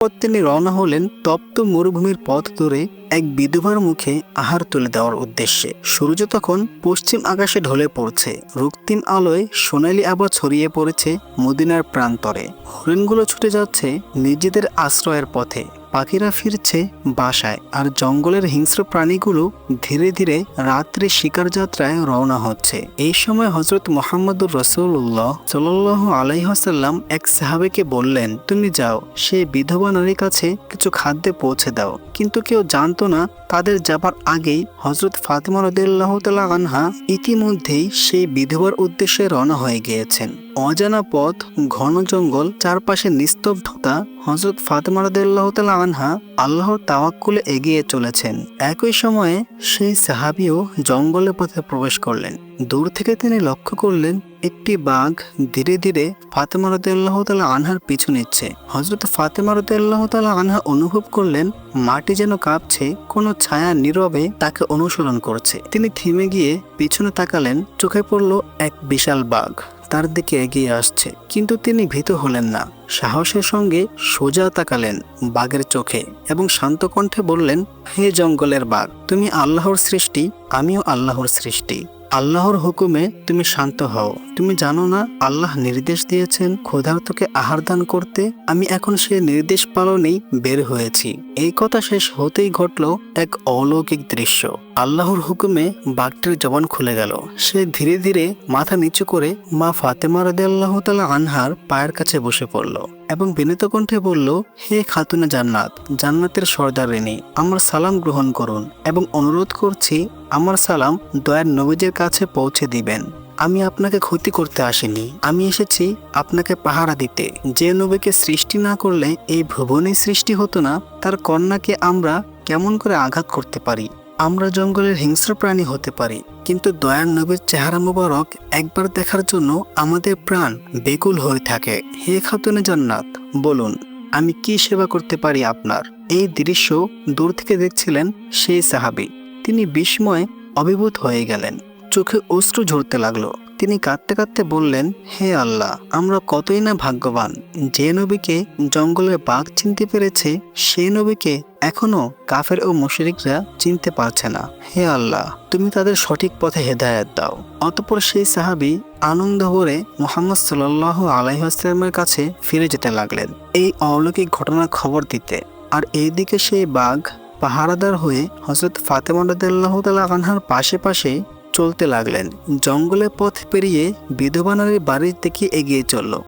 পর তিনি রওনা হলেন তপ্ত মরুভূমির পথ ধরে এক বিধবার মুখে আহার তুলে দেওয়ার উদ্দেশ্যে। সূর্য তখন পশ্চিম আকাশে ঢলে পড়ছে, রক্তিম আলোয় সোনালি আভা ছড়িয়ে পড়েছে মদিনার প্রান্তরে। হরিণগুলো ছুটে যাচ্ছে নিজেদের আশ্রয়ের পথে, পাখিরা ফিরছে বাসায়, আর জঙ্গলের হিংস্র প্রাণীগুলো ধীরে ধীরে রাত্রে শিকার যাত্রায় রওনা হচ্ছে। এই সময় হযরত মুহাম্মদুর রাসূলুল্লাহ সাল্লাল্লাহু আলাইহি ওয়াসাল্লাম এক সাহাবীকে বললেন, তুমি যাও, সেই বিধবা নারীর কাছে কিছু খাদ্য পৌঁছে দাও। কিন্তু কেউ জানতো না তাদের যাবার আগেই হযরত ফাতিমা রাদিয়াল্লাহু তাআলা আনহা ইতিমধ্যেই সেই বিধবার উদ্দেশ্যে রওনা হয়ে গিয়েছেন। অজানা পথ, ঘন জঙ্গল, চারপাশে নিস্তব্ধতা। হযরত ফাতিমা রাদিয়াল্লাহু তাআলা আনহা আল্লাহর তাওয়াক্কুলে এগিয়ে চলেছেন। একই সময়ে সেই সাহাবীও জঙ্গলের পথে প্রবেশ করলেন। দূর থেকে তিনি লক্ষ্য করলেন একটি বাঘ ধীরে ধীরে ফাতিমা রাদিয়াল্লাহু তাআলা আনহার পিছু নিচ্ছে। হযরত ফাতিমা রাদিয়াল্লাহু তাআলা আনহা অনুভব করলেন মাটি যেন কাঁপছে, কোনো ছায়া নীরবে তাকে অনুসরণ করছে। তিনি থেমে গিয়ে পিছনে তাকালেন, চোখে পড়ল এক বিশাল বাঘ তার দিকে এগিয়ে আসছে। কিন্তু তিনি ভীত হলেন না, সাহসের সঙ্গে সোজা তাকালেন বাঘের চোখে এবং শান্ত কণ্ঠে বললেন, হে জঙ্গলের বাঘ, তুমি আল্লাহর সৃষ্টি, আমিও আল্লাহর সৃষ্টি। আল্লাহর হুকুমে তুমি শান্ত হও। তুমি জানো না আল্লাহ নির্দেশ দিয়েছেন ক্ষুধার্তকে আহার দান করতে? আমি এখন সেই নির্দেশ পালনেই বের হয়েছি। এই কথা শেষ হতেই ঘটল এক অলৌকিক দৃশ্য। আল্লাহর হুকুমে বাঘটির জবান খুলে গেল। সে ধীরে ধীরে মাথা নিচু করে মা ফাতেমা রাদিয়াল্লাহু তাআলা আনহার পায়ের কাছে বসে পড়ল এবং বিনীত কণ্ঠে বলল, হে খাতুনে জান্নাত, জান্নাতের সর্দারিনী, আমার সালাম গ্রহণ করুন এবং অনুরোধ করছি আমার সালাম দয়ার নবীজির কাছে পৌঁছে দিবেন। আমি আপনাকে ক্ষতি করতে আসিনি, আমি এসেছি আপনাকে পাহারা দিতে। যে নবীকে সৃষ্টি না করলে এই ভুবনে সৃষ্টি হতো না, তার কন্যাকে আমরা কেমন করে আঘাত করতে পারি? আমরা জঙ্গলের হিংস্র প্রাণী হতে পারি, কিন্তু দয়ার নবীর চেহারা মুবারক একবার দেখার জন্য আমাদের প্রাণ বেকুল হয়ে থাকে। হে খাতুনে জান্নাত, বলুন আমি কি সেবা করতে পারি আপনার? এই দৃশ্য দূর থেকে দেখছিলেন সেই সাহাবী। তিনি বিস্ময়ে অভিভূত হয়ে গেলেন, চোখে অশ্রু ঝরতে লাগলো। তিনি কাঁদতে কাঁদতে বললেন, হে আল্লাহ, আমরা কতই না ভাগ্যবান। যে নবীকে জঙ্গলের বাঘ চিনতে পেরেছে, সেই নবীকে এখনো কাফের ও মুশরিকরা চিনতে পারছে না। হে আল্লাহ, তুমি তাদের সঠিক পথে হেদায়েত দাও। অতঃপর সেই সাহাবী আনন্দ ভরে মুহাম্মদ সাল্লাল্লাহু আলাইহি ওয়াসাল্লামের কাছে ফিরে যেতে লাগলেন এই অলৌকিক ঘটনার খবর দিতে। আর এইদিকে সেই বাঘ পাহারাদার হয়ে হযরত ফাতেমা রাদিয়াল্লাহু তাআলা আনহার পাশে পাশে চলতে লাগলেন। জঙ্গলের পথ পেরিয়ে বিধবা নারীর বাড়ির দিকে এগিয়ে চলল।